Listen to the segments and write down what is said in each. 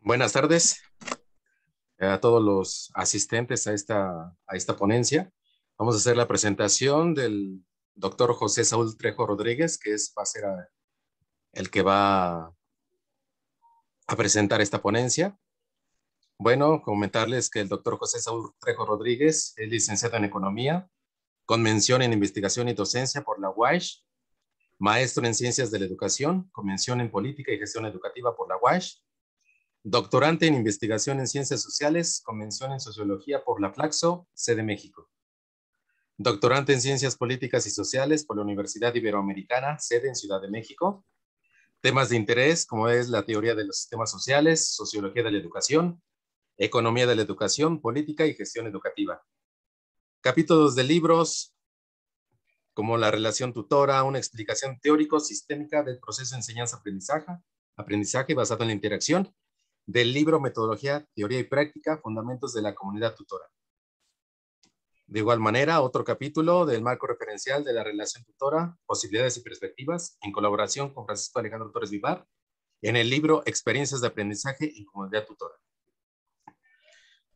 Buenas tardes a todos los asistentes a esta ponencia. Vamos a hacer la presentación del doctor José Saúl Trejo Rodríguez, va a ser el que va a presentar esta ponencia. Bueno, comentarles que el doctor José Saúl Trejo Rodríguez es licenciado en Economía, con mención en Investigación y Docencia por la UASH, maestro en Ciencias de la Educación, con mención en Política y Gestión Educativa por la UASH, doctorante en Investigación en Ciencias Sociales, con mención en Sociología por la Flaxo, sede México. Doctorante en Ciencias Políticas y Sociales por la Universidad Iberoamericana, sede en Ciudad de México. Temas de interés, como es la teoría de los sistemas sociales, Sociología de la Educación, Economía de la Educación, Política y Gestión Educativa. Capítulos de libros, como la relación tutora, una explicación teórico-sistémica del proceso de enseñanza-aprendizaje basado en la interacción, del libro Metodología, Teoría y Práctica, Fundamentos de la Comunidad Tutora. De igual manera, otro capítulo del marco referencial de la relación tutora, Posibilidades y Perspectivas, en colaboración con Francisco Alejandro Torres Vivar, en el libro Experiencias de Aprendizaje en Comunidad Tutora.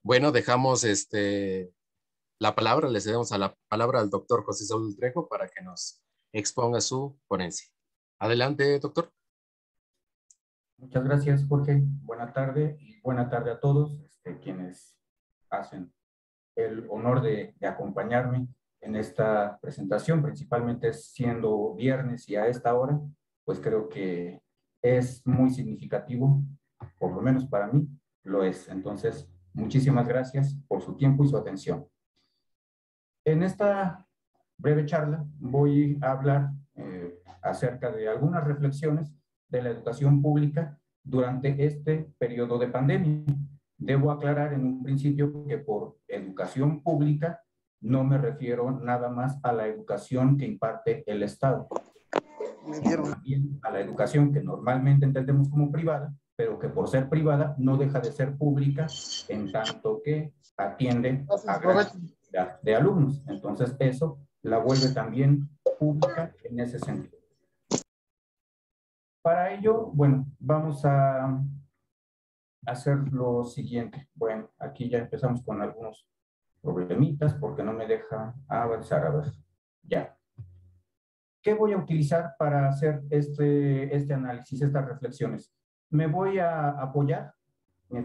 Bueno, dejamos la palabra, le cedemos a la palabra al doctor José Saúl Trejo para que nos exponga su ponencia. Adelante, doctor. Muchas gracias, Jorge. Buena tarde y buena tarde a todos quienes hacen el honor de acompañarme en esta presentación, principalmente siendo viernes y a esta hora, pues creo que es muy significativo, por lo menos para mí lo es. Entonces, muchísimas gracias por su tiempo y su atención. En esta breve charla voy a hablar acerca de algunas reflexiones de la educación pública durante este periodo de pandemia. Debo aclarar en un principio que por educación pública no me refiero nada más a la educación que imparte el Estado, sino también a la educación que normalmente entendemos como privada, pero que por ser privada no deja de ser pública en tanto que atiende a gran cantidad de alumnos. Entonces eso la vuelve también pública en ese sentido. Para ello, bueno, vamos a hacer lo siguiente. Bueno, aquí ya empezamos con algunos problemitas porque no me deja avanzar. A ver, ya. ¿Qué voy a utilizar para hacer este análisis, estas reflexiones? Me voy a apoyar,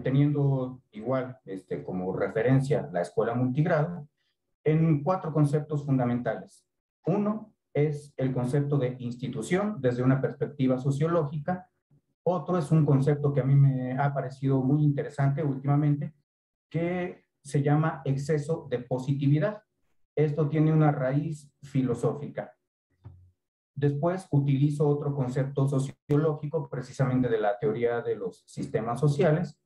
teniendo igual como referencia la escuela multigrado, en 4 conceptos fundamentales. Uno es el concepto de institución desde una perspectiva sociológica. Otro es un concepto que a mí me ha parecido muy interesante últimamente, que se llama exceso de positividad. Esto tiene una raíz filosófica. Después utilizo otro concepto sociológico, precisamente de la teoría de los sistemas sociales,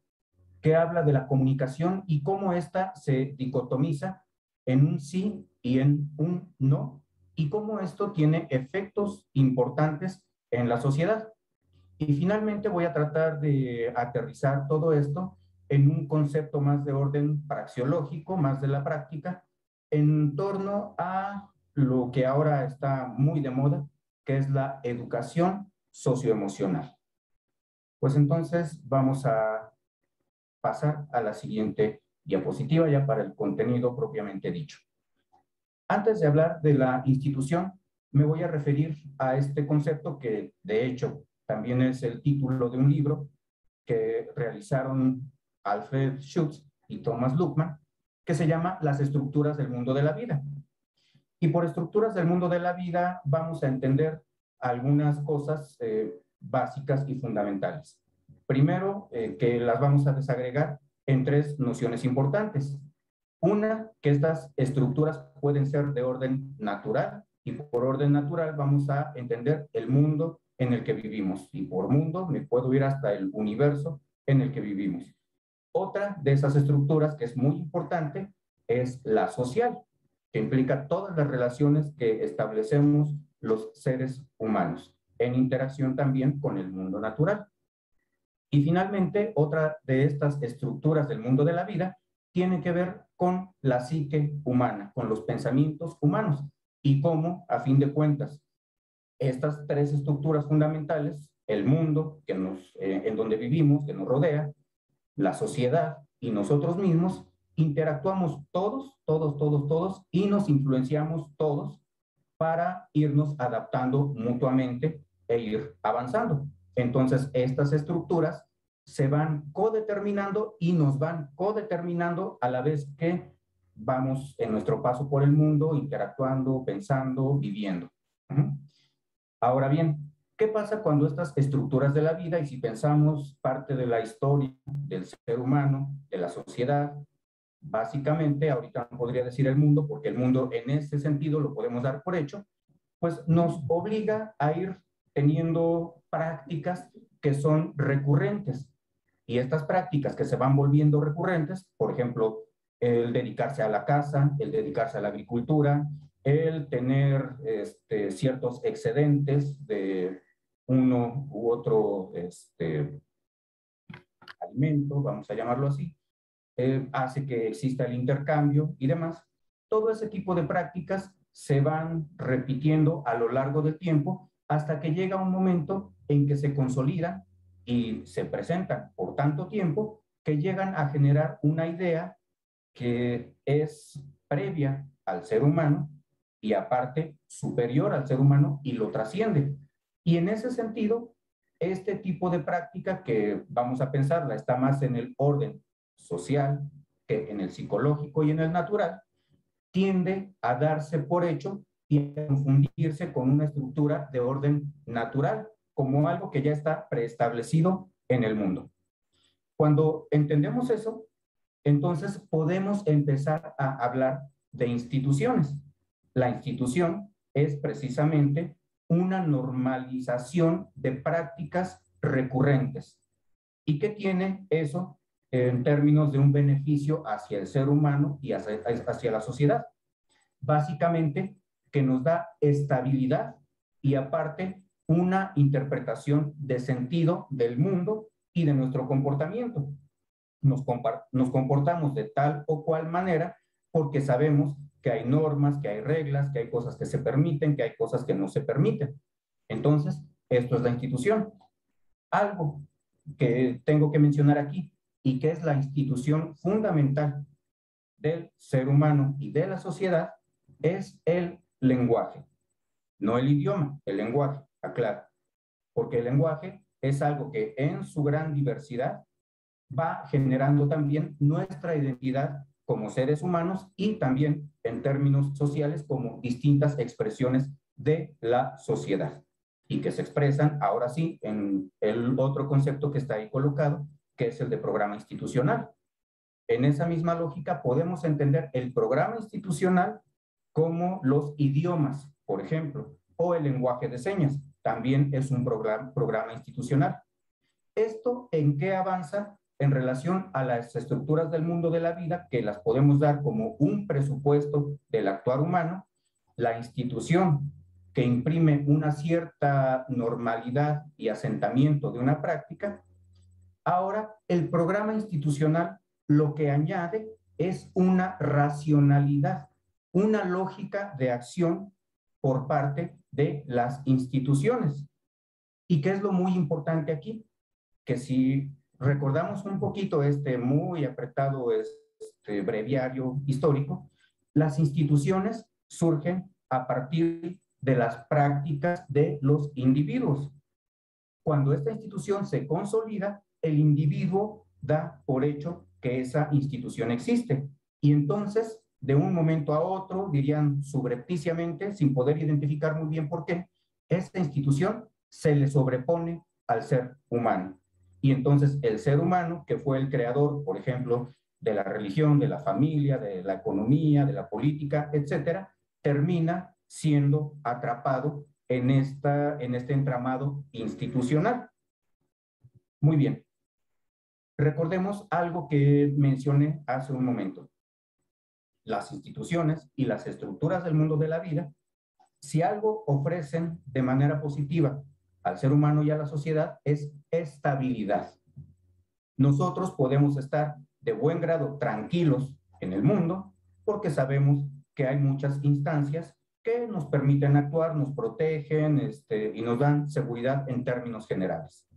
que habla de la comunicación y cómo ésta se dicotomiza en un sí y en un no, y cómo esto tiene efectos importantes en la sociedad. Y finalmente voy a tratar de aterrizar todo esto en un concepto más de orden praxeológico, más de la práctica, en torno a lo que ahora está muy de moda, que es la educación socioemocional. Pues entonces vamos a pasar a la siguiente diapositiva ya para el contenido propiamente dicho. Antes de hablar de la institución, me voy a referir a este concepto que de hecho también es el título de un libro que realizaron Alfred Schutz y Thomas Luckmann, que se llama Las estructuras del mundo de la vida. Y por estructuras del mundo de la vida vamos a entender algunas cosas básicas y fundamentales. Primero, que las vamos a desagregar en 3 nociones importantes. Una, que estas estructuras pueden ser de orden natural, y por orden natural vamos a entender el mundo en el que vivimos. Y por mundo me puedo ir hasta el universo en el que vivimos. Otra de esas estructuras que es muy importante es la social, que implica todas las relaciones que establecemos los seres humanos, en interacción también con el mundo natural. Y finalmente, otra de estas estructuras del mundo de la vida tiene que ver con la psique humana, con los pensamientos humanos, y cómo, a fin de cuentas, estas 3 estructuras fundamentales, el mundo en donde vivimos, que nos rodea, la sociedad y nosotros mismos interactuamos todos y nos influenciamos todos para irnos adaptando mutuamente e ir avanzando. Entonces, estas estructuras se van codeterminando y nos van codeterminando a la vez que vamos en nuestro paso por el mundo, interactuando, pensando, viviendo. Ahora bien, ¿qué pasa cuando estas estructuras de la vida, y si pensamos parte de la historia del ser humano, de la sociedad, básicamente, ahorita no podría decir el mundo, porque el mundo en ese sentido lo podemos dar por hecho, pues nos obliga a ir teniendo prácticas que son recurrentes. Y estas prácticas que se van volviendo recurrentes, por ejemplo, el dedicarse a la casa, el dedicarse a la agricultura, el tener ciertos excedentes de uno u otro alimento, vamos a llamarlo así, hace que exista el intercambio y demás. Todo ese tipo de prácticas se van repitiendo a lo largo del tiempo hasta que llega un momento en que se consolidan y se presentan por tanto tiempo que llegan a generar una idea que es previa al ser humano y aparte superior al ser humano y lo trasciende. Y en ese sentido, este tipo de práctica que vamos a pensarla está más en el orden social que en el psicológico y en el natural, tiende a darse por hecho y a confundirse con una estructura de orden natural, como algo que ya está preestablecido en el mundo. Cuando entendemos eso, entonces podemos empezar a hablar de instituciones. La institución es precisamente una normalización de prácticas recurrentes. ¿Y qué tiene eso en términos de un beneficio hacia el ser humano y hacia la sociedad? Básicamente, que nos da estabilidad y aparte una interpretación de sentido del mundo y de nuestro comportamiento. Nos comportamos de tal o cual manera porque sabemos que hay normas, que hay reglas, que hay cosas que se permiten, que hay cosas que no se permiten. Entonces, esto es la institución. Algo que tengo que mencionar aquí y que es la institución fundamental del ser humano y de la sociedad es el lenguaje, no el idioma, el lenguaje, aclaro, porque el lenguaje es algo que en su gran diversidad va generando también nuestra identidad como seres humanos y también en términos sociales como distintas expresiones de la sociedad y que se expresan ahora sí en el otro concepto que está ahí colocado, que es el de programa institucional. En esa misma lógica podemos entender el programa institucional como los idiomas, por ejemplo, o el lenguaje de señas, también es un programa institucional. ¿Esto en qué avanza en relación a las estructuras del mundo de la vida que las podemos dar como un presupuesto del actuar humano? La institución que imprime una cierta normalidad y asentamiento de una práctica. Ahora, el programa institucional lo que añade es una racionalidad, una lógica de acción por parte de las instituciones. ¿Y qué es lo muy importante aquí? Que si recordamos un poquito este muy apretado breviario histórico, las instituciones surgen a partir de las prácticas de los individuos. Cuando esta institución se consolida, el individuo da por hecho que esa institución existe. Y entonces, de un momento a otro, dirían subrepticiamente, sin poder identificar muy bien por qué, esta institución se le sobrepone al ser humano. Y entonces el ser humano, que fue el creador, por ejemplo, de la religión, de la familia, de la economía, de la política, etcétera, termina siendo atrapado en este entramado institucional. Muy bien. Recordemos algo que mencioné hace un momento. Las instituciones y las estructuras del mundo de la vida, si algo ofrecen de manera positiva al ser humano y a la sociedad, es estabilidad. Nosotros podemos estar de buen grado tranquilos en el mundo porque sabemos que hay muchas instancias que nos permiten actuar, nos protegen y nos dan seguridad en términos generales.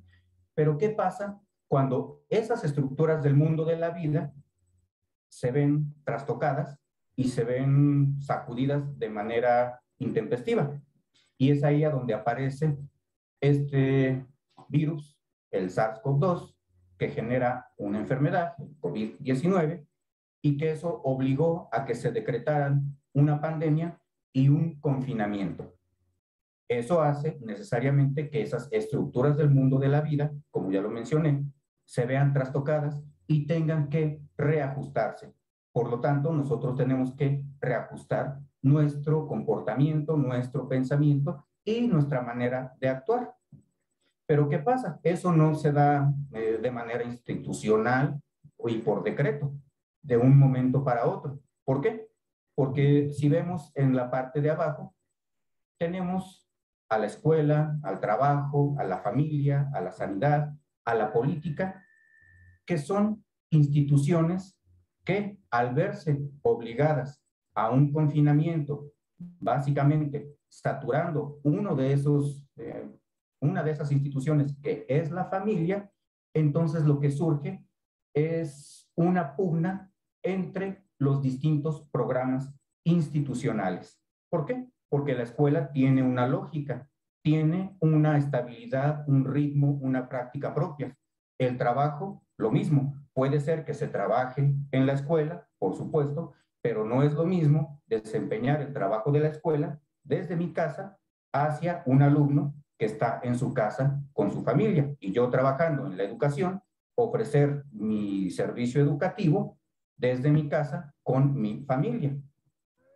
Pero ¿qué pasa cuando esas estructuras del mundo de la vida se ven trastocadas y se ven sacudidas de manera intempestiva. Y es ahí a donde aparece este virus, el SARS-CoV-2, que genera una enfermedad, el COVID-19, y que eso obligó a que se decretaran una pandemia y un confinamiento. Eso hace necesariamente que esas estructuras del mundo de la vida, como ya lo mencioné, se vean trastocadas y tengan que reajustarse. Por lo tanto, nosotros tenemos que reajustar nuestro comportamiento, nuestro pensamiento y nuestra manera de actuar. Pero ¿qué pasa? Eso no se da de manera institucional y por decreto, de un momento para otro. ¿Por qué? Porque si vemos en la parte de abajo, tenemos a la escuela, al trabajo, a la familia, a la sanidad, a la política, que son instituciones que al verse obligadas a un confinamiento, básicamente saturando una de esas instituciones que es la familia, entonces lo que surge es una pugna entre los distintos programas institucionales. ¿Por qué? Porque la escuela tiene una lógica, tiene una estabilidad, un ritmo, una práctica propia. El trabajo, lo mismo. Puede ser que se trabaje en la escuela, por supuesto, pero no es lo mismo desempeñar el trabajo de la escuela desde mi casa hacia un alumno que está en su casa con su familia. Y yo trabajando en la educación, ofrecer mi servicio educativo desde mi casa con mi familia.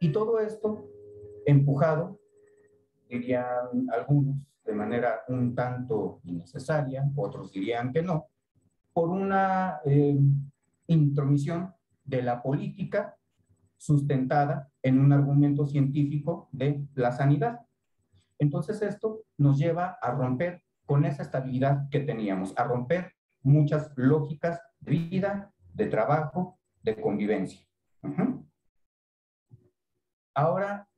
Y todo esto empujado, dirían algunos, de manera un tanto innecesaria, otros dirían que no, por una intromisión de la política sustentada en un argumento científico de la sanidad. Entonces esto nos lleva a romper con esa estabilidad que teníamos, a romper muchas lógicas de vida, de trabajo, de convivencia. Ahora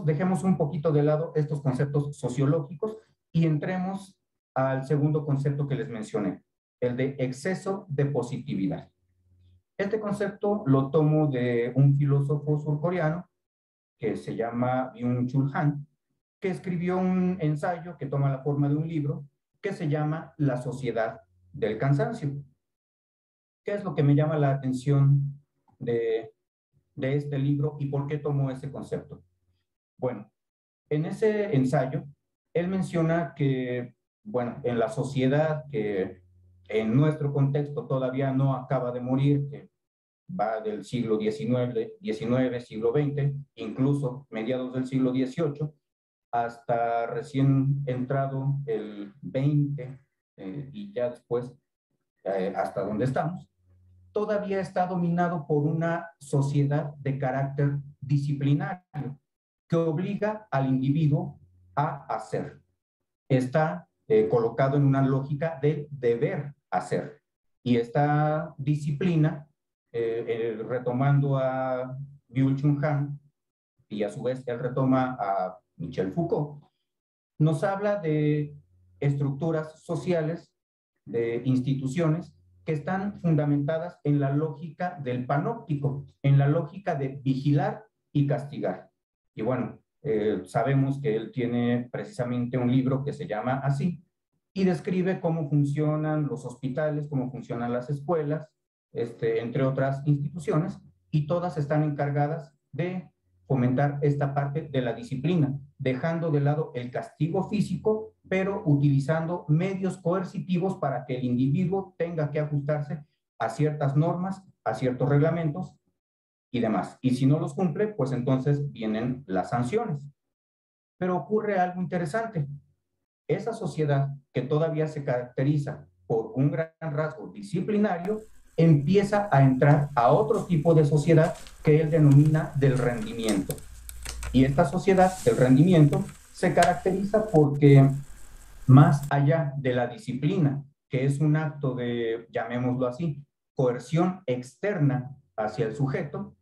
dejemos un poquito de lado estos conceptos sociológicos y entremos al segundo concepto que les mencioné, el de exceso de positividad. Este concepto lo tomo de un filósofo surcoreano que se llama Byung-Chul Han, que escribió un ensayo que toma la forma de un libro que se llama La sociedad del cansancio. ¿Qué es lo que me llama la atención de este libro y por qué tomó ese concepto? Bueno, en ese ensayo, él menciona que, bueno, en la sociedad que en nuestro contexto todavía no acaba de morir, que va del siglo XIX, siglo XX, incluso mediados del siglo XVIII, hasta recién entrado el XX y ya después hasta donde estamos, todavía está dominado por una sociedad de carácter disciplinario que obliga al individuo a hacer. Está colocado en una lógica de deber hacer. Y esta disciplina, retomando a Byung-Chul Han, y a su vez él retoma a Michel Foucault, nos habla de estructuras sociales, de instituciones que están fundamentadas en la lógica del panóptico, en la lógica de vigilar y castigar. Y bueno, sabemos que él tiene precisamente un libro que se llama así y describe cómo funcionan los hospitales, cómo funcionan las escuelas, entre otras instituciones, y todas están encargadas de fomentar esta parte de la disciplina, dejando de lado el castigo físico, pero utilizando medios coercitivos para que el individuo tenga que ajustarse a ciertas normas, a ciertos reglamentos y demás. Y si no los cumple, pues entonces vienen las sanciones. Pero ocurre algo interesante. Esa sociedad que todavía se caracteriza por un gran rasgo disciplinario, empieza a entrar a otro tipo de sociedad que él denomina del rendimiento. Y esta sociedad del rendimiento se caracteriza porque más allá de la disciplina, que es un acto de, llamémoslo así, coerción externa hacia el sujeto,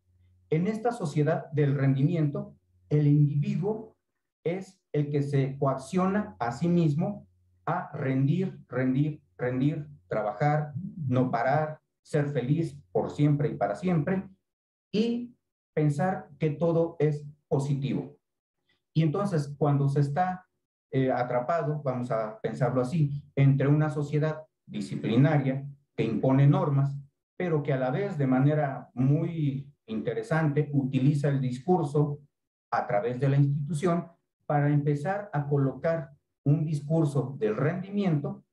en esta sociedad del rendimiento, el individuo es el que se coacciona a sí mismo a rendir, rendir, rendir, trabajar, no parar, ser feliz por siempre y para siempre, y pensar que todo es positivo. Y entonces, cuando se está atrapado, vamos a pensarlo así, entre una sociedad disciplinaria que impone normas, pero que a la vez de manera muy interesante utiliza el discurso a través de la institución para empezar a colocar un discurso del rendimiento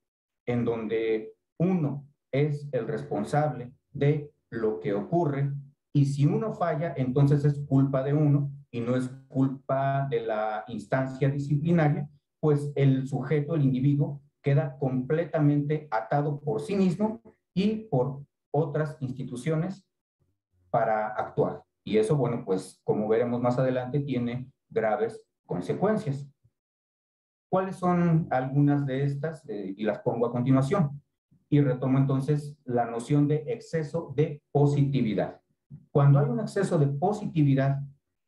en donde uno es el responsable de lo que ocurre, y si uno falla, entonces es culpa de uno y no es culpa de la instancia disciplinaria, pues el sujeto, el individuo, queda completamente atado por sí mismo y por otras instituciones para actuar. Y eso, bueno, pues como veremos más adelante, tiene graves consecuencias. ¿Cuáles son algunas de estas? Y las pongo a continuación. Y retomo entonces la noción de exceso de positividad. Cuando hay un exceso de positividad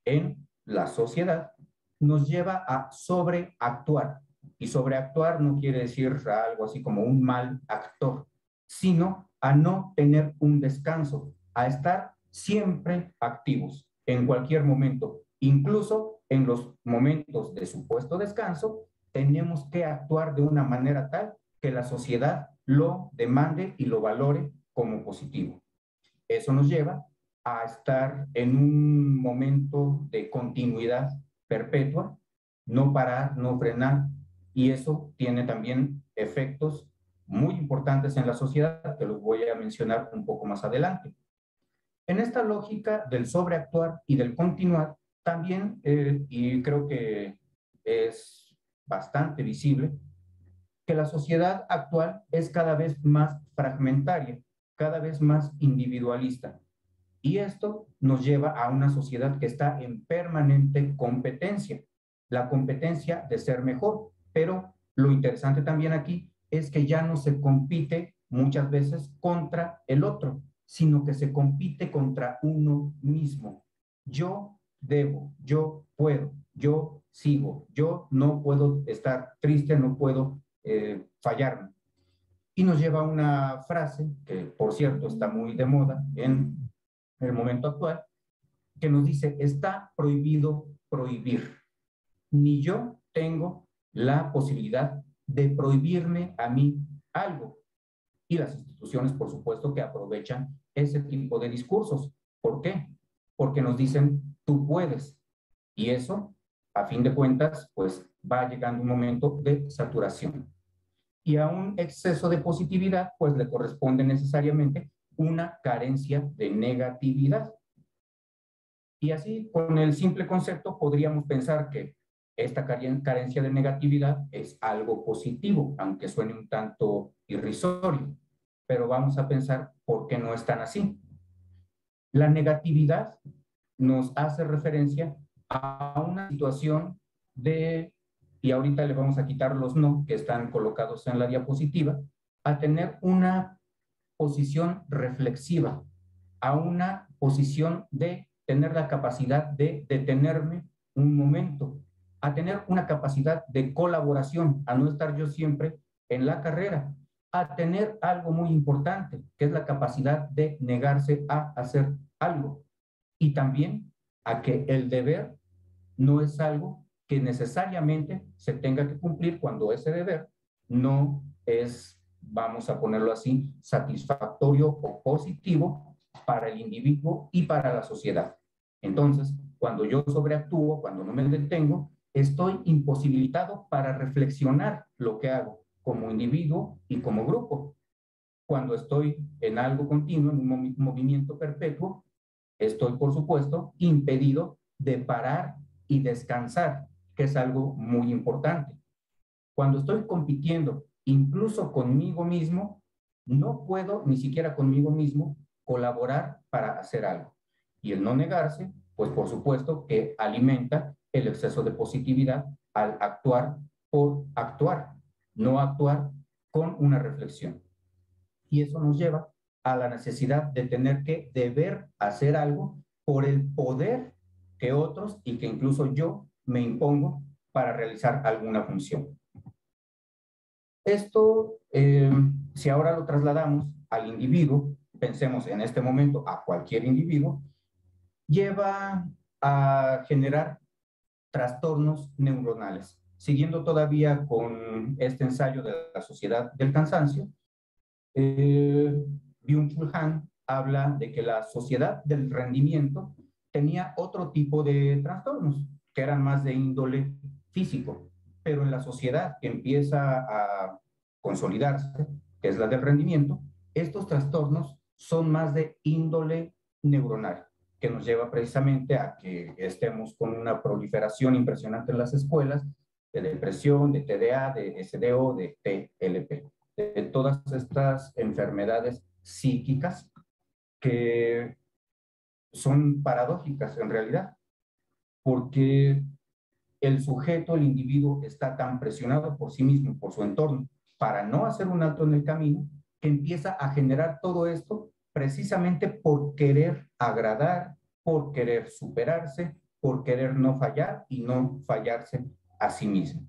en la sociedad, nos lleva a sobreactuar. Y sobreactuar no quiere decir algo así como un mal actor, sino a no tener un descanso, a estar siempre activos en cualquier momento, incluso en los momentos de supuesto descanso. Tenemos que actuar de una manera tal que la sociedad lo demande y lo valore como positivo. Eso nos lleva a estar en un momento de continuidad perpetua, no parar, no frenar, y eso tiene también efectos muy importantes en la sociedad, que los voy a mencionar un poco más adelante. En esta lógica del sobreactuar y del continuar, también, y creo que es bastante visible, que la sociedad actual es cada vez más fragmentaria, cada vez más individualista. Y esto nos lleva a una sociedad que está en permanente competencia, la competencia de ser mejor. Pero lo interesante también aquí es que ya no se compite muchas veces contra el otro, sino que se compite contra uno mismo. Yo debo, yo puedo, yo sigo, yo no puedo estar triste, no puedo fallarme. Y nos lleva a una frase que, por cierto, está muy de moda en el momento actual, que nos dice: está prohibido prohibir. Ni yo tengo la posibilidad de prohibirme a mí algo. Y las instituciones, por supuesto, que aprovechan ese tipo de discursos. ¿Por qué? Porque nos dicen: tú puedes. Y eso, a fin de cuentas, pues va llegando un momento de saturación. Y a un exceso de positividad, pues le corresponde necesariamente una carencia de negatividad. Y así, con el simple concepto, podríamos pensar que esta carencia de negatividad es algo positivo, aunque suene un tanto irrisorio. Pero vamos a pensar por qué no es tan así. La negatividad nos hace referencia a una situación de, y ahorita le vamos a quitar los no que están colocados en la diapositiva, a tener una posición reflexiva, a una posición de tener la capacidad de detenerme un momento, a tener una capacidad de colaboración, a no estar yo siempre en la carrera, a tener algo muy importante, que es la capacidad de negarse a hacer algo, y también a que el deber no es algo que necesariamente se tenga que cumplir cuando ese deber no es, vamos a ponerlo así, satisfactorio o positivo para el individuo y para la sociedad. Entonces, cuando yo sobreactúo, cuando no me detengo, estoy imposibilitado para reflexionar lo que hago como individuo y como grupo. Cuando estoy en algo continuo, en un movimiento perpetuo, estoy, por supuesto, impedido de parar y descansar, que es algo muy importante. Cuando estoy compitiendo, incluso conmigo mismo, no puedo, ni siquiera conmigo mismo, colaborar para hacer algo. Y el no negarse, pues por supuesto que alimenta el exceso de positividad al actuar por actuar, no actuar con una reflexión. Y eso nos lleva a la necesidad de tener que deber hacer algo por el poder que otros y que incluso yo me impongo para realizar alguna función. Esto Si ahora lo trasladamos al individuo, pensemos en este momento a cualquier individuo, lleva a generar trastornos neuronales. Siguiendo todavía con este ensayo de la sociedad del cansancio, Byung-Chul Han habla de que la sociedad del rendimiento tenía otro tipo de trastornos, que eran más de índole físico, pero en la sociedad que empieza a consolidarse, que es la del rendimiento, estos trastornos son más de índole neuronal, que nos lleva precisamente a que estemos con una proliferación impresionante en las escuelas de depresión, de TDA, de SDO, de TLP, de todas estas enfermedades psíquicas que son paradójicas en realidad, porque el sujeto, el individuo, está tan presionado por sí mismo, por su entorno, para no hacer un alto en el camino, que empieza a generar todo esto precisamente por querer agradar, por querer superarse, por querer no fallar y no fallarse a sí mismo.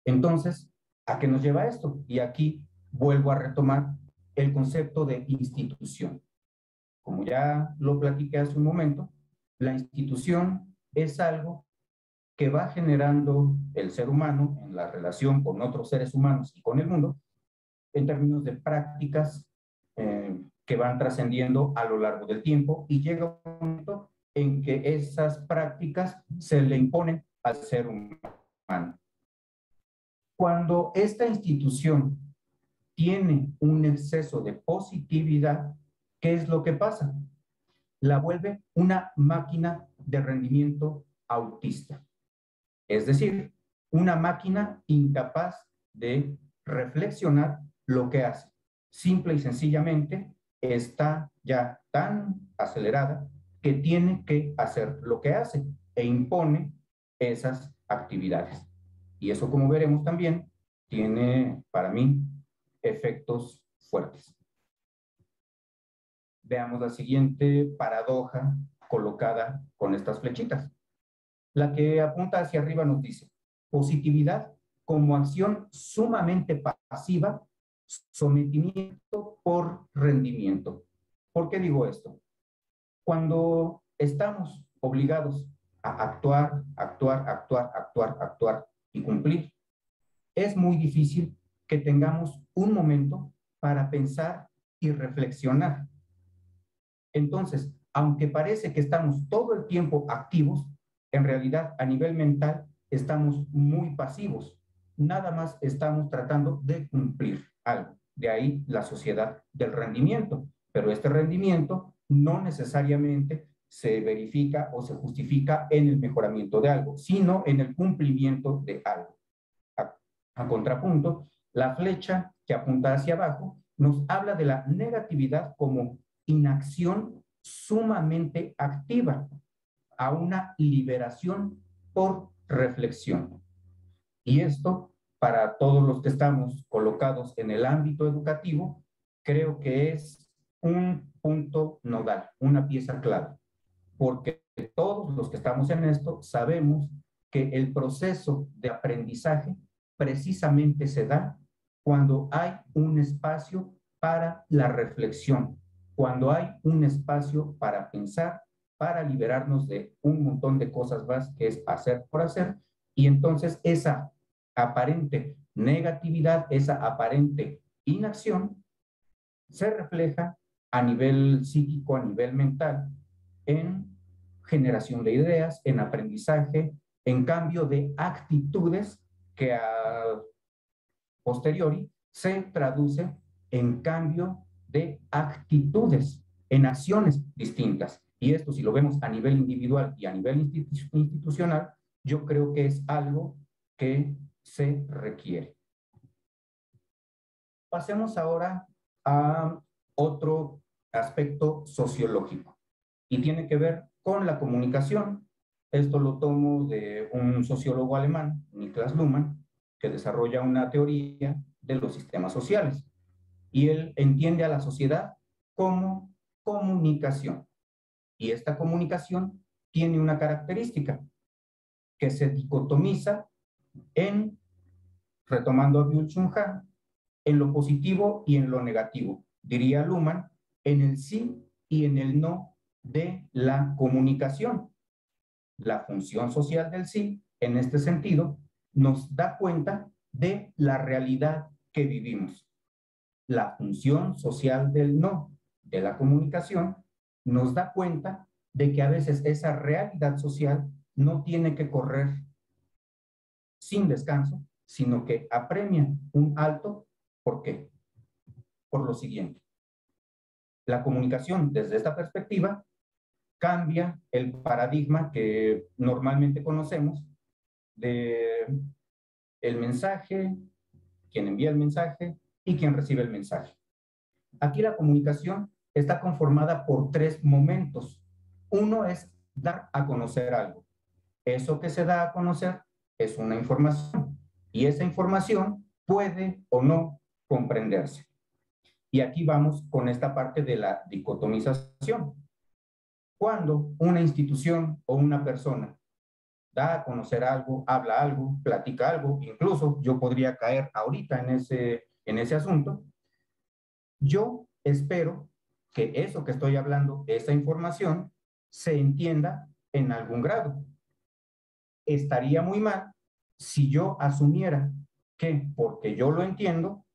Entonces, ¿a qué nos lleva esto? Y aquí vuelvo a retomar el concepto de institución. Como ya lo platiqué hace un momento, la institución es algo que va generando el ser humano en la relación con otros seres humanos y con el mundo en términos de prácticas que van trascendiendo a lo largo del tiempo, y llega un momento en que esas prácticas se le imponen al ser humano. Cuando esta institución tiene un exceso de positividad, ¿qué es lo que pasa? La vuelve una máquina de rendimiento autista. Es decir, una máquina incapaz de reflexionar lo que hace. Simple y sencillamente está ya tan acelerada que tiene que hacer lo que hace e impone esas actividades. Y eso, como veremos también, tiene para mí efectos fuertes. Veamos la siguiente paradoja colocada con estas flechitas. La que apunta hacia arriba nos dice: positividad como acción sumamente pasiva, sometimiento por rendimiento. ¿Por qué digo esto? Cuando estamos obligados a actuar, actuar, actuar, actuar, actuar y cumplir, es muy difícil que tengamos un momento para pensar y reflexionar. Entonces, aunque parece que estamos todo el tiempo activos, en realidad a nivel mental estamos muy pasivos. Nada más estamos tratando de cumplir algo. De ahí la sociedad del rendimiento. Pero este rendimiento no necesariamente se verifica o se justifica en el mejoramiento de algo, sino en el cumplimiento de algo. A contrapunto, la flecha que apunta hacia abajo nos habla de la negatividad como inacción sumamente activa a una liberación por reflexión. Y esto, para todos los que estamos colocados en el ámbito educativo, creo que es un punto nodal, una pieza clave, porque todos los que estamos en esto sabemos que el proceso de aprendizaje precisamente se da cuando hay un espacio para la reflexión, cuando hay un espacio para pensar, para liberarnos de un montón de cosas más que es hacer por hacer, y entonces esa aparente negatividad, esa aparente inacción, se refleja a nivel psíquico, a nivel mental, en generación de ideas, en aprendizaje, en cambio de actitudes que a posteriori se traduce en cambio de actitudes, en acciones distintas. Y esto, si lo vemos a nivel individual y a nivel institucional, yo creo que es algo que se requiere. Pasemos ahora a otro aspecto sociológico y tiene que ver con la comunicación. Esto lo tomo de un sociólogo alemán, Niklas Luhmann, que desarrolla una teoría de los sistemas sociales. Y él entiende a la sociedad como comunicación. Y esta comunicación tiene una característica que se dicotomiza en, retomando a Byung-Chul Han, en lo positivo y en lo negativo. Diría Luhmann, en el sí y en el no de la comunicación. La función social del sí, en este sentido, nos da cuenta de la realidad que vivimos. La función social del no, de la comunicación, nos da cuenta de que a veces esa realidad social no tiene que correr sin descanso, sino que apremia un alto. ¿Por qué? Por lo siguiente. La comunicación desde esta perspectiva cambia el paradigma que normalmente conocemos de el mensaje, quien envía el mensaje y quien recibe el mensaje. Aquí la comunicación está conformada por tres momentos. Uno es dar a conocer algo. Eso que se da a conocer es una información y esa información puede o no comprenderse. Y aquí vamos con esta parte de la dicotomización. Cuando una institución o una persona da a conocer algo, habla algo, platica algo, incluso yo podría caer ahorita en ese asunto, yo espero que eso que estoy hablando, esa información, se entienda en algún grado. Estaría muy mal si yo asumiera que porque yo lo entiendo,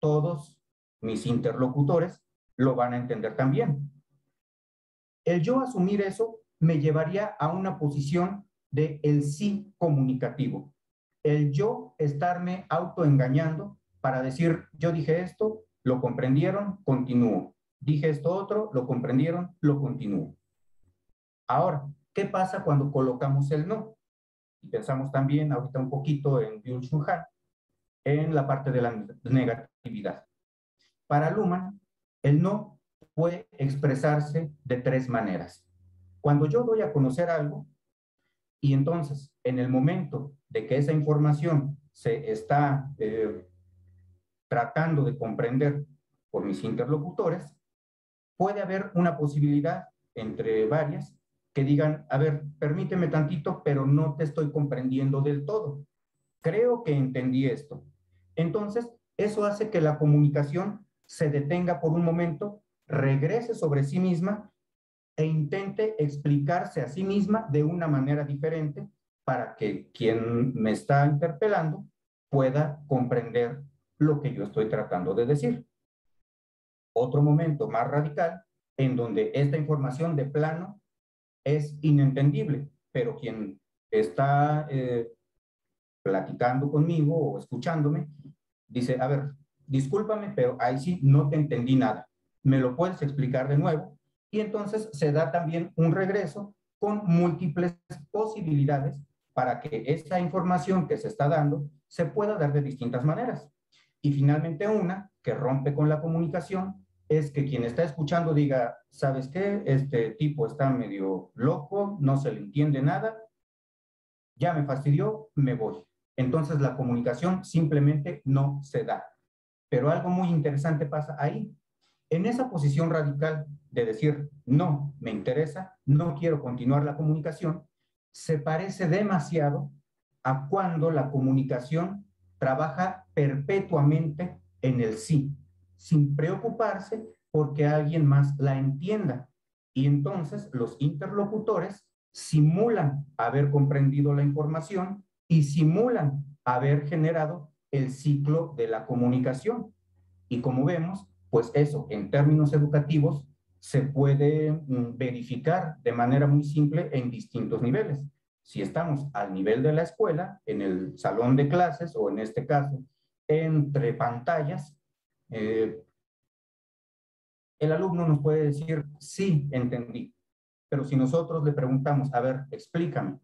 todos mis interlocutores lo van a entender también. El yo asumir eso me llevaría a una posición de el sí comunicativo. El yo estarme autoengañando para decir, yo dije esto, lo comprendieron, continúo. Dije esto otro, lo comprendieron, lo continúo. Ahora, ¿qué pasa cuando colocamos el no? Y pensamos también ahorita un poquito en Byung-Chul Han, en la parte de la negatividad. Para Luhmann, el no puede expresarse de tres maneras. Cuando yo doy a conocer algo y entonces en el momento de que esa información se está tratando de comprender por mis interlocutores, puede haber una posibilidad entre varias que digan, a ver, permíteme tantito, pero no te estoy comprendiendo del todo. Creo que entendí esto. Entonces, eso hace que la comunicación se detenga por un momento, regrese sobre sí misma e intente explicarse a sí misma de una manera diferente para que quien me está interpelando pueda comprender lo que yo estoy tratando de decir. Otro momento más radical en donde esta información de plano es inentendible, pero quien está platicando conmigo o escuchándome dice, a ver, discúlpame, pero ahí sí no te entendí nada. ¿Me lo puedes explicar de nuevo? Y entonces se da también un regreso con múltiples posibilidades para que esa información que se está dando se pueda dar de distintas maneras. Y finalmente una que rompe con la comunicación es que quien está escuchando diga, ¿sabes qué? Este tipo está medio loco, no se le entiende nada, ya me fastidió, me voy. Entonces la comunicación simplemente no se da. Pero algo muy interesante pasa ahí. En esa posición radical de decir, no, me interesa, no quiero continuar la comunicación, se parece demasiado a cuando la comunicación trabaja perpetuamente en el sí, sin preocuparse porque alguien más la entienda. Y entonces los interlocutores simulan haber comprendido la información y simulan haber generado el ciclo de la comunicación. Y como vemos, pues eso en términos educativos se puede verificar de manera muy simple en distintos niveles. Si estamos al nivel de la escuela, en el salón de clases o en este caso entre pantallas, el alumno nos puede decir, sí, entendí. Pero si nosotros le preguntamos, a ver, explícame,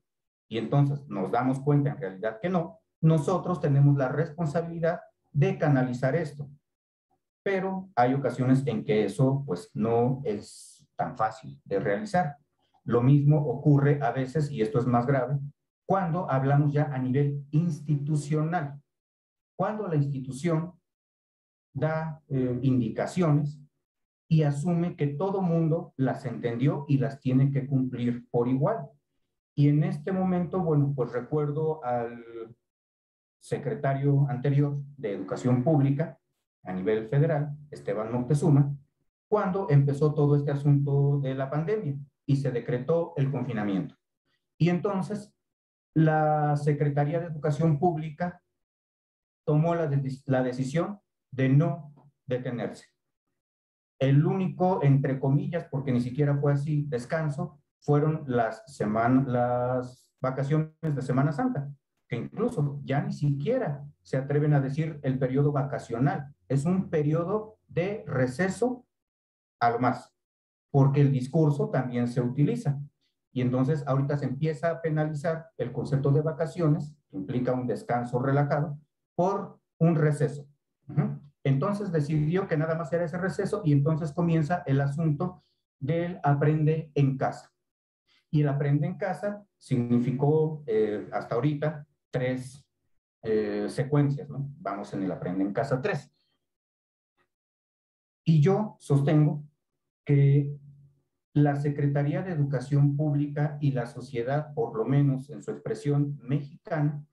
y entonces nos damos cuenta en realidad que no, nosotros tenemos la responsabilidad de canalizar esto. Pero hay ocasiones en que eso pues no es tan fácil de realizar. Lo mismo ocurre a veces, y esto es más grave, cuando hablamos ya a nivel institucional. Cuando la institución da indicaciones y asume que todo mundo las entendió y las tiene que cumplir por igual. Y en este momento, bueno, pues recuerdo al secretario anterior de Educación Pública a nivel federal, Esteban Moctezuma, cuando empezó todo este asunto de la pandemia y se decretó el confinamiento. Y entonces la Secretaría de Educación Pública tomó la decisión de no detenerse. El único, entre comillas, porque ni siquiera fue así, descanso, fueron las vacaciones de Semana Santa, que incluso ya ni siquiera se atreven a decir el periodo vacacional, es un periodo de receso a lo más, porque el discurso también se utiliza. Y entonces ahorita se empieza a penalizar el concepto de vacaciones, que implica un descanso relajado, por un receso. Entonces decidió que nada más era ese receso y entonces comienza el asunto del aprende en casa. Y el aprende en casa significó hasta ahorita 3 secuencias, ¿no? Vamos en el aprende en casa 3. Y yo sostengo que la Secretaría de Educación Pública y la sociedad, por lo menos en su expresión mexicana,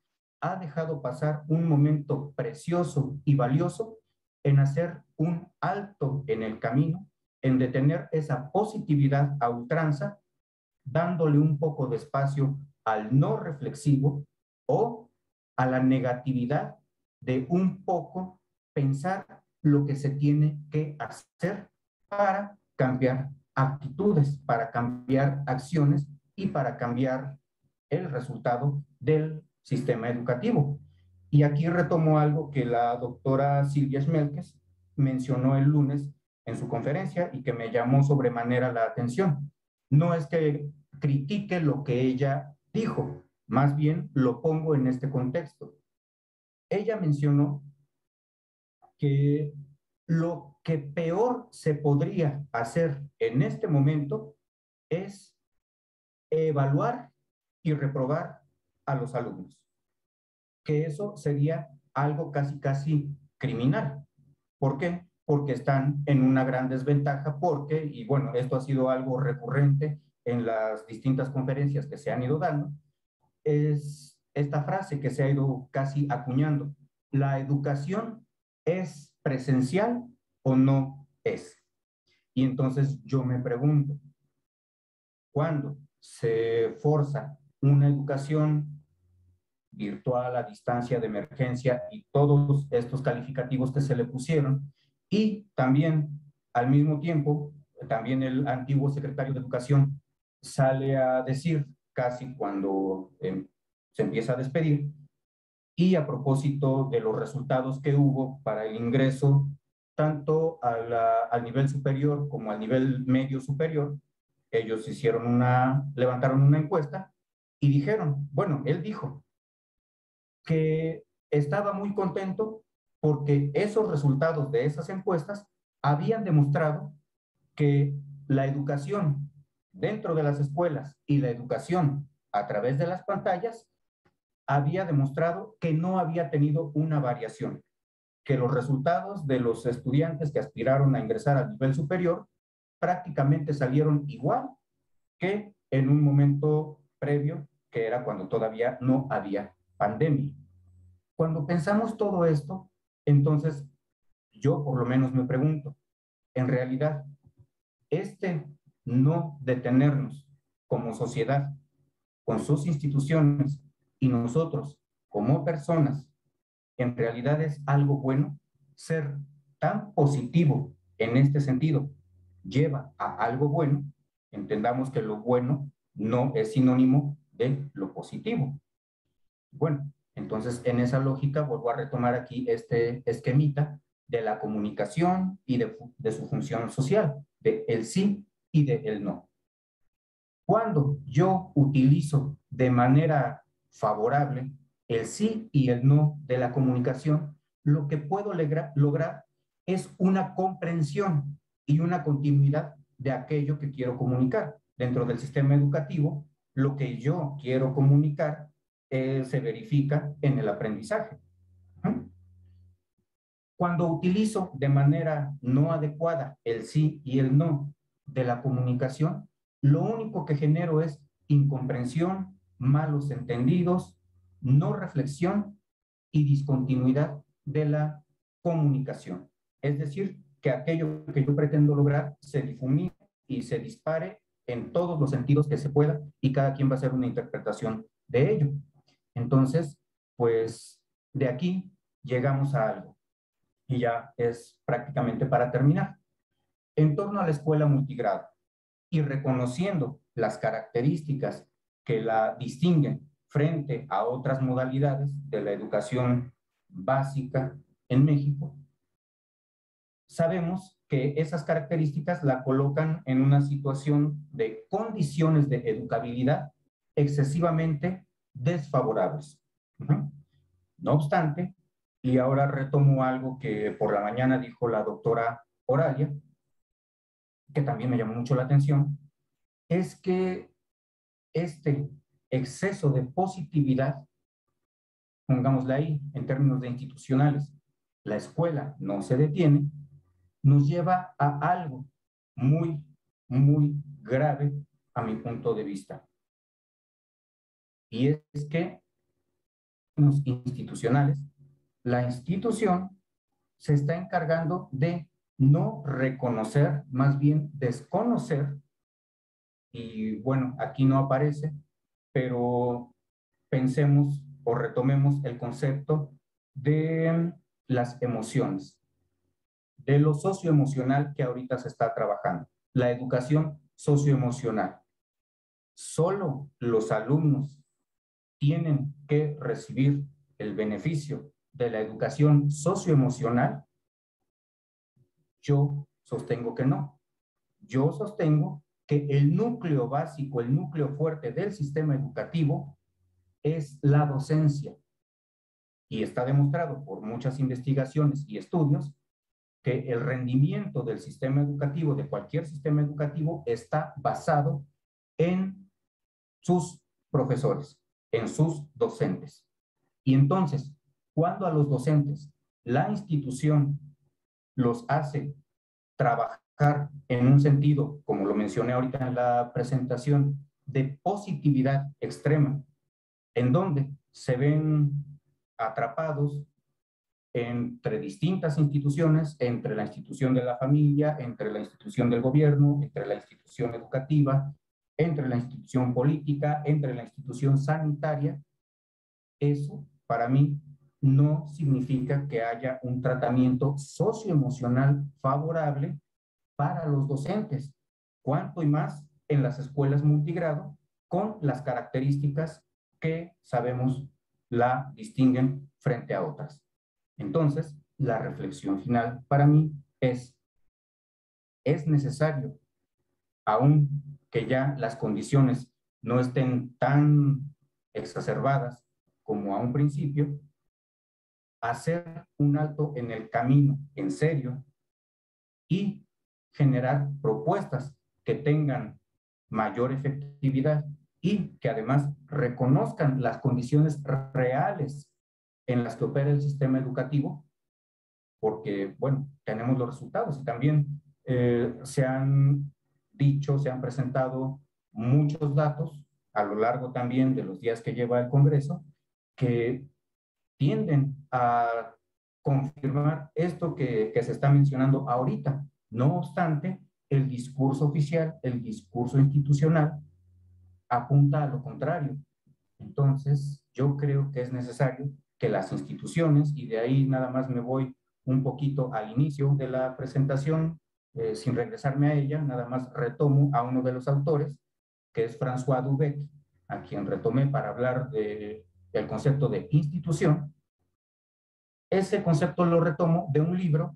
ha dejado pasar un momento precioso y valioso en hacer un alto en el camino, en detener esa positividad a ultranza, dándole un poco de espacio al no reflexivo o a la negatividad de un poco pensar lo que se tiene que hacer para cambiar actitudes, para cambiar acciones y para cambiar el resultado del sistema educativo. Y aquí retomo algo que la doctora Silvia Schmelkes mencionó el lunes en su conferencia y que me llamó sobremanera la atención. No es que critique lo que ella dijo, más bien lo pongo en este contexto. Ella mencionó que lo que peor se podría hacer en este momento es evaluar y reprobar a los alumnos, que eso sería algo casi criminal. ¿Por qué? Porque están en una gran desventaja, porque, y bueno, esto ha sido algo recurrente en las distintas conferencias que se han ido dando, es esta frase que se ha ido casi acuñando: la educación es presencial o no es. Y entonces yo me pregunto, ¿cuándo se forza una educación virtual, a distancia, de emergencia y todos estos calificativos que se le pusieron? Y también, al mismo tiempo, también el antiguo secretario de Educación sale a decir, casi cuando se empieza a despedir, y a propósito de los resultados que hubo para el ingreso tanto al nivel superior como al nivel medio superior, ellos levantaron una encuesta y dijeron, bueno, él dijo que estaba muy contento porque esos resultados de esas encuestas habían demostrado que la educación dentro de las escuelas y la educación a través de las pantallas había demostrado que no había tenido una variación, que los resultados de los estudiantes que aspiraron a ingresar al nivel superior prácticamente salieron igual que en un momento previo, que era cuando todavía no había pandemia. Cuando pensamos todo esto, entonces yo por lo menos me pregunto, en realidad, este no detenernos como sociedad, con sus instituciones y nosotros como personas, en realidad es algo bueno. Ser tan positivo en este sentido lleva a algo bueno. Entendamos que lo bueno no es sinónimo de lo positivo. Bueno, entonces en esa lógica vuelvo a retomar aquí este esquemita de la comunicación y de su función social, de el sí y de el no. Cuando yo utilizo de manera favorable el sí y el no de la comunicación, lo que puedo lograr es una comprensión y una continuidad de aquello que quiero comunicar. Dentro del sistema educativo, lo que yo quiero comunicar se verifica en el aprendizaje. Cuando utilizo de manera no adecuada el sí y el no de la comunicación, lo único que genero es incomprensión, malos entendidos, no reflexión y discontinuidad de la comunicación. Es decir, que aquello que yo pretendo lograr se difumine y se dispare en todos los sentidos que se pueda y cada quien va a hacer una interpretación de ello. Entonces, pues de aquí llegamos a algo y ya es prácticamente para terminar. En torno a la escuela multigrado y reconociendo las características que la distinguen frente a otras modalidades de la educación básica en México, sabemos que esas características la colocan en una situación de condiciones de educabilidad excesivamente desfavorables. No obstante, y ahora retomo algo que por la mañana dijo la doctora Oralia, que también me llamó mucho la atención, es que este exceso de positividad, pongámosla ahí en términos de institucionales, la escuela no se detiene, nos lleva a algo muy, muy grave a mi punto de vista. Y es que en los institucionales, la institución se está encargando de no reconocer, más bien desconocer, y bueno, aquí no aparece, pero pensemos o retomemos el concepto de las emociones, de lo socioemocional que ahorita se está trabajando, la educación socioemocional. Solo los alumnos tienen que recibir el beneficio de la educación socioemocional. Yo sostengo que no. Yo sostengo que el núcleo básico, el núcleo fuerte del sistema educativo es la docencia. Y está demostrado por muchas investigaciones y estudios que el rendimiento del sistema educativo, de cualquier sistema educativo, está basado en sus profesores, en sus docentes. Y entonces, cuando a los docentes la institución los hace trabajar en un sentido, como lo mencioné ahorita en la presentación, de positividad extrema, en donde se ven atrapados entre distintas instituciones, entre la institución de la familia, entre la institución del gobierno, entre la institución educativa, entre la institución política, entre la institución sanitaria. Eso, para mí, no significa que haya un tratamiento socioemocional favorable para los docentes, cuanto y más en las escuelas multigrado, con las características que sabemos la distinguen frente a otras. Entonces, la reflexión final para mí es necesario, aun que ya las condiciones no estén tan exacerbadas como a un principio, hacer un alto en el camino, en serio, y generar propuestas que tengan mayor efectividad y que además reconozcan las condiciones reales en las que opera el sistema educativo, porque, bueno, tenemos los resultados y también se han dicho, se han presentado muchos datos a lo largo también de los días que lleva el Congreso que tienden a confirmar esto que se está mencionando ahorita. No obstante, el discurso oficial, el discurso institucional, apunta a lo contrario. Entonces, yo creo que es necesario que las instituciones, y de ahí nada más me voy un poquito al inicio de la presentación, sin regresarme a ella, nada más retomo a uno de los autores, que es François Dubec, a quien retomé para hablar del concepto de institución. Ese concepto lo retomo de un libro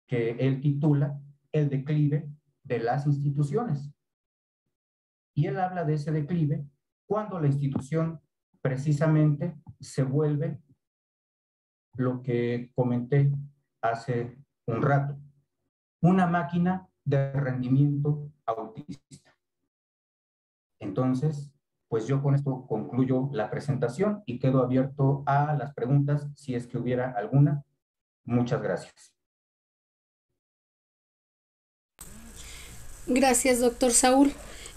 que él titula El declive de las instituciones. Y él habla de ese declive cuando la institución precisamente se vuelve lo que comenté hace un rato, una máquina de rendimiento autista. Entonces, pues yo con esto concluyo la presentación y quedo abierto a las preguntas si es que hubiera alguna. Muchas gracias. Gracias, doctor Saúl.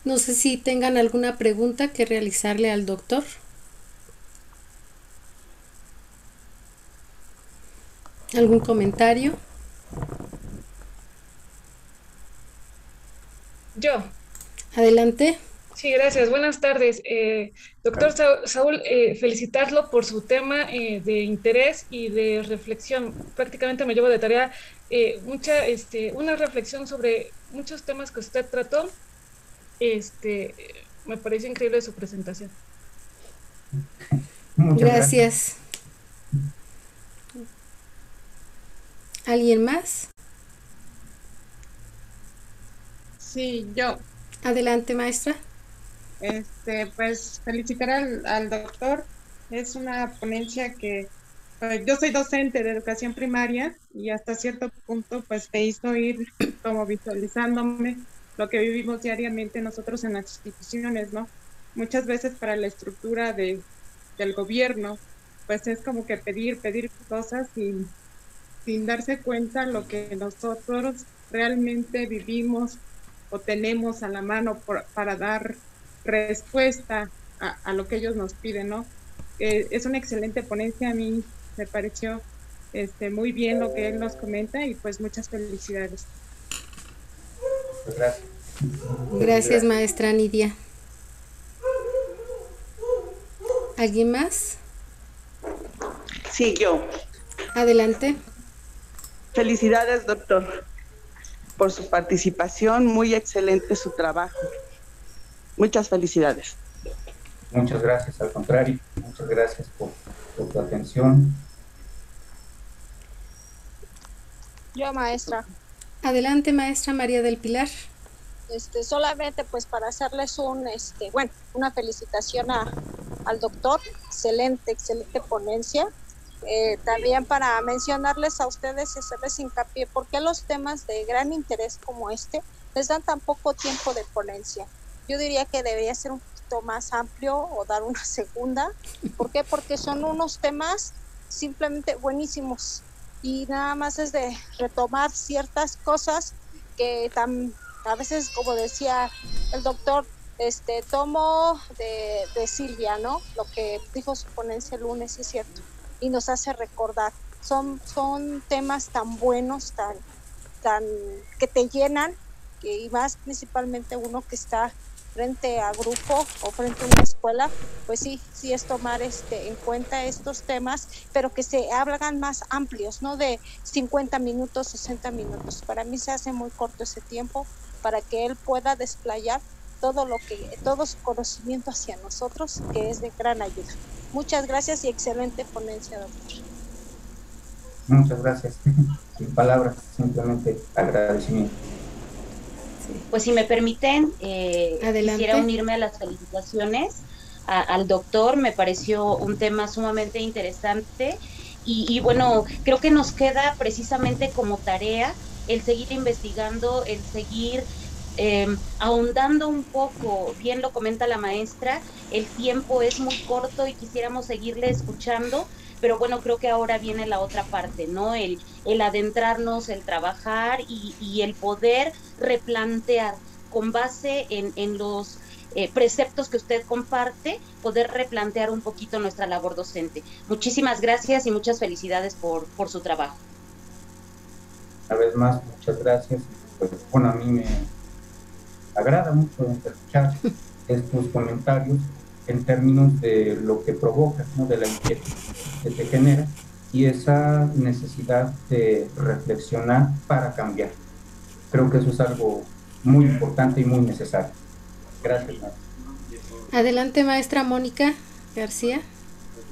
No sé si tengan alguna pregunta que realizarle al doctor. ¿Algún comentario? Yo. Adelante. Sí, gracias. Buenas tardes. Doctor Saúl, felicitarlo por su tema de interés y de reflexión. Prácticamente me llevo de tarea una reflexión sobre muchos temas que usted trató. Me parece increíble su presentación. Muchas gracias. Gracias. ¿Alguien más? Sí, yo, Adelante, maestra. pues felicitar al doctor. Es una ponencia que yo soy docente de educación primaria y hasta cierto punto pues me hizo ir como visualizándome lo que vivimos diariamente nosotros en las instituciones, ¿no? Muchas veces para la estructura del gobierno, pues es como que pedir cosas sin darse cuenta lo que nosotros realmente vivimos o tenemos a la mano para dar respuesta a lo que ellos nos piden, ¿no? Es una excelente ponencia, a mí me pareció muy bien lo que él nos comenta y pues muchas felicidades. Gracias. Gracias, maestra Nidia. ¿Alguien más? Sí, yo. Adelante. Felicidades, doctor, por su participación. Muy excelente su trabajo. Muchas felicidades. Muchas gracias, al contrario. Muchas gracias por tu atención. Yo, maestra. Adelante, maestra María del Pilar. Solamente pues para hacerles una felicitación al doctor, excelente ponencia. También para mencionarles a ustedes y hacerles hincapié por qué los temas de gran interés como les dan tan poco tiempo de ponencia. Yo diría que debería ser un poquito más amplio o dar una segunda. ¿Por qué? Porque son unos temas simplemente buenísimos y nada más es de retomar ciertas cosas que a veces, como decía el doctor, tomo de Silvia, ¿no? Lo que dijo su ponencia el lunes, es cierto, y nos hace recordar. Son temas tan buenos, tan que te llenan, y más principalmente uno que está frente a grupo o frente a una escuela, pues sí es tomar en cuenta estos temas, pero que se hagan más amplios, no de 50 minutos, 60 minutos. Para mí se hace muy corto ese tiempo para que él pueda desplayar todo su conocimiento hacia nosotros, que es de gran ayuda. Muchas gracias y excelente ponencia, doctor. Muchas gracias. Sin palabras, simplemente agradecimiento. Pues si me permiten, Adelante. quisiera unirme a las felicitaciones al doctor. Me pareció un tema sumamente interesante y bueno, creo que nos queda precisamente como tarea el seguir investigando, el seguir ahondando un poco. Bien lo comenta la maestra, el tiempo es muy corto y quisiéramos seguirle escuchando, pero bueno, creo que ahora viene la otra parte, ¿no? El adentrarnos, el trabajar y el poder replantear con base en los preceptos que usted comparte, poder replantear un poquito nuestra labor docente. Muchísimas gracias y muchas felicidades por su trabajo. Una vez más, muchas gracias. Pues, bueno, a mí me agrada mucho escuchar estos comentarios en términos de lo que provoca, ¿no? De la inquietud que te genera y esa necesidad de reflexionar para cambiar. Creo que eso es algo muy importante y muy necesario. Gracias, maestra. Adelante, maestra Mónica García.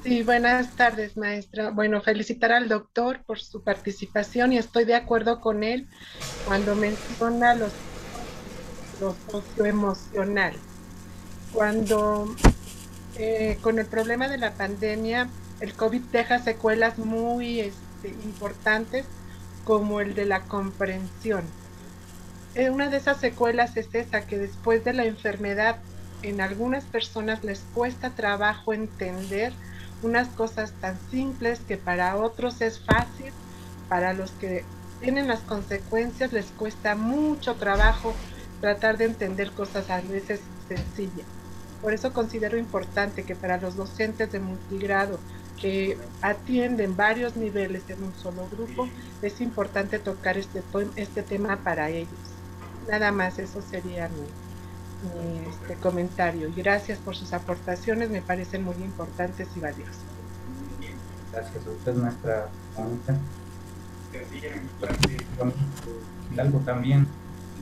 Sí, buenas tardes, maestra. Bueno, felicitar al doctor por su participación y estoy de acuerdo con él cuando menciona lo socioemocional. Cuando con el problema de la pandemia, el COVID deja secuelas muy importantes, como el de la comprensión. Una de esas secuelas es esa, que después de la enfermedad, en algunas personas les cuesta trabajo entender unas cosas tan simples que para otros es fácil, para los que tienen las consecuencias les cuesta mucho trabajo tratar de entender cosas a veces sencillas. Por eso considero importante que para los docentes de multigrado que atienden varios niveles en un solo grupo, es importante tocar este tema para ellos. Nada más, eso sería mi comentario. Y gracias por sus aportaciones, me parecen muy importantes y valiosas. Gracias a usted, maestra Mónica. Algo también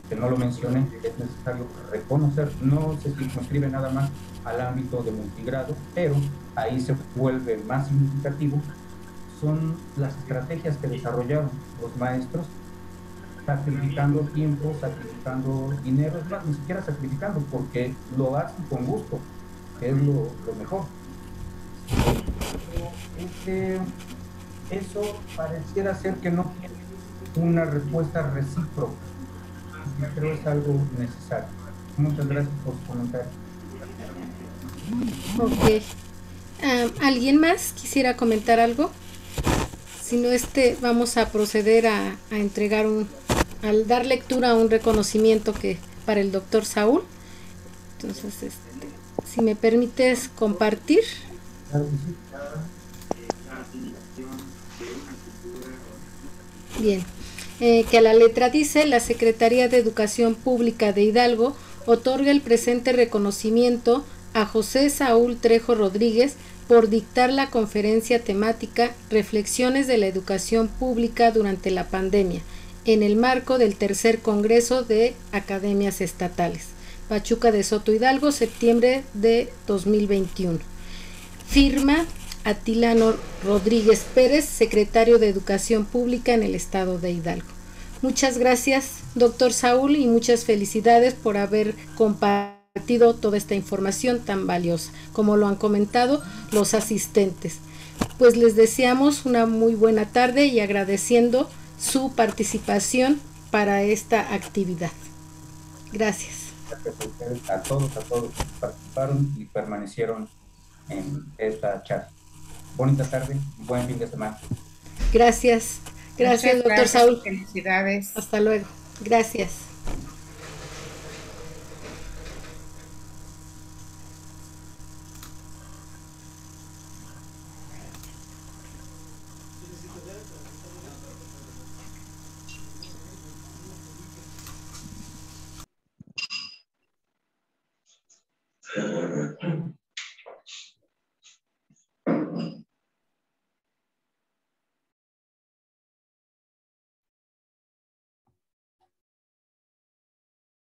que no lo mencioné, es necesario reconocer, no se circunscribe nada más al ámbito de multigrado, pero ahí se vuelve más significativo, son las estrategias que desarrollaron los maestros, sacrificando tiempo, sacrificando dinero, es más, ni siquiera sacrificando, porque lo hacen con gusto, que es lo mejor. Eso pareciera ser que no tiene una respuesta recíproca, pero es algo necesario. Muchas gracias por su comentario. Ok. ¿Alguien más quisiera comentar algo? Si no, vamos a proceder a entregar al dar lectura a un reconocimiento para el doctor Saúl. Entonces, si me permites compartir. Bien, que a la letra dice: la Secretaría de Educación Pública de Hidalgo otorga el presente reconocimiento a José Saúl Trejo Rodríguez por dictar la conferencia temática Reflexiones de la Educación Pública durante la pandemia, en el marco del tercer Congreso de Academias Estatales, Pachuca de Soto Hidalgo, septiembre de 2021. Firma Atilano Rodríguez Pérez, secretario de Educación Pública en el estado de Hidalgo. Muchas gracias, doctor Saúl, y muchas felicidades por haber compartido toda esta información tan valiosa, como lo han comentado los asistentes. Pues les deseamos una muy buena tarde y agradeciendo su participación para esta actividad. Gracias. Gracias a ustedes, a todos que participaron y permanecieron en esta charla. Bonita tarde, buen fin de semana. Gracias, doctor Saúl. Felicidades. Hasta luego. Gracias.